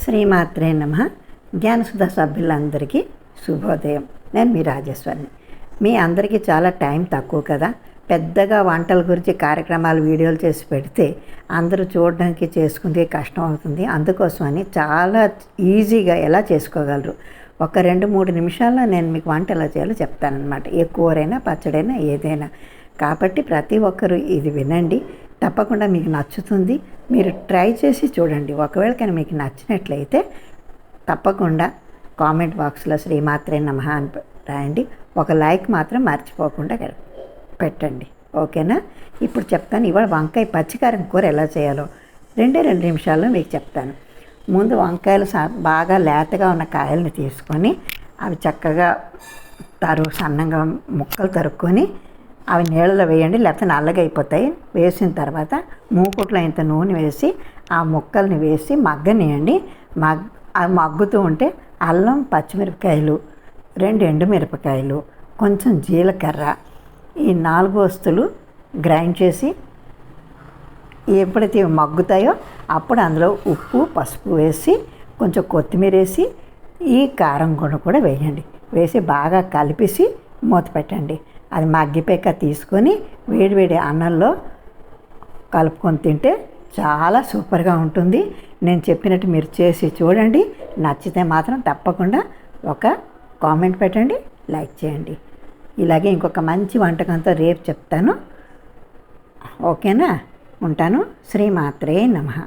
శ్రీమాత్రే నమః. జ్ఞానసుధ సభ్యులందరికీ శుభోదయం. నేను మీ రాజేశ్వరిని. మీ అందరికీ చాలా టైం తక్కువ కదా, పెద్దగా వంటల గురించి కార్యక్రమాలు వీడియోలు చేసి పెడితే అందరూ చూడడానికి చేసుకుంటే కష్టం అవుతుంది. అందుకోసమని చాలా ఈజీగా ఎలా చేసుకోగలరు ఒక 2-3 నిమిషాల్లో నేను మీకు వంట ఎలా చేయాలో చెప్తానన్నమాట. ఏ కూరైనా పచ్చడైనా ఏదైనా. కాబట్టి ప్రతి ఒక్కరూ ఇది వినండి, తప్పకుండా మీకు నచ్చుతుంది. మీరు ట్రై చేసి చూడండి. ఒకవేళ కానీ మీకు నచ్చినట్లయితే తప్పకుండా కామెంట్ బాక్స్లో శ్రీమాత్రే నమః అని రాయండి. ఒక లైక్ మాత్రం మర్చిపోకుండా పెట్టండి, ఓకేనా? ఇప్పుడు చెప్తాను ఇవాళ వంకాయ పచ్చికారం కూర ఎలా చేయాలో 2 నిమిషాల్లో మీకు చెప్తాను. ముందు వంకాయలు బాగా లేతగా ఉన్న కాయల్ని తీసుకొని అవి చక్కగా సన్నంగా ముక్కలు తరుక్కొని అవి నీళ్ళలో వేయండి, లేకపోతే నల్లగా అయిపోతాయి. వేసిన తర్వాత మూకుట్లో ఇంత నూనె వేసి ఆ ముక్కల్ని వేసి మగ్గనియండి. అవి మగ్గుతూ ఉంటే అల్లం, పచ్చిమిరపకాయలు, 2 ఎండుమిరపకాయలు, కొంచెం జీలకర్ర, ఈ 4 వస్తువులు గ్రైండ్ చేసి ఎప్పుడైతే మగ్గుతాయో అప్పుడు అందులో ఉప్పు, పసుపు వేసి కొంచెం కొత్తిమీర వేసి ఈ కారం కూడా వేయండి. వేసి బాగా కలిపేసి మూత పెట్టండి. అది మగ్గిపోయాక తీసుకొని వేడివేడి అన్నంలో కలుపుకొని తింటే చాలా సూపర్గా ఉంటుంది. నేను చెప్పినట్టు మీరు చేసి చూడండి. నచ్చితే మాత్రం తప్పకుండా ఒక కామెంట్ పెట్టండి, లైక్ చేయండి. ఇలాగే ఇంకొక మంచి వంటకంతో రేపు చెప్తాను, ఓకేనా? ఉంటాను. శ్రీమాత్రే నమః.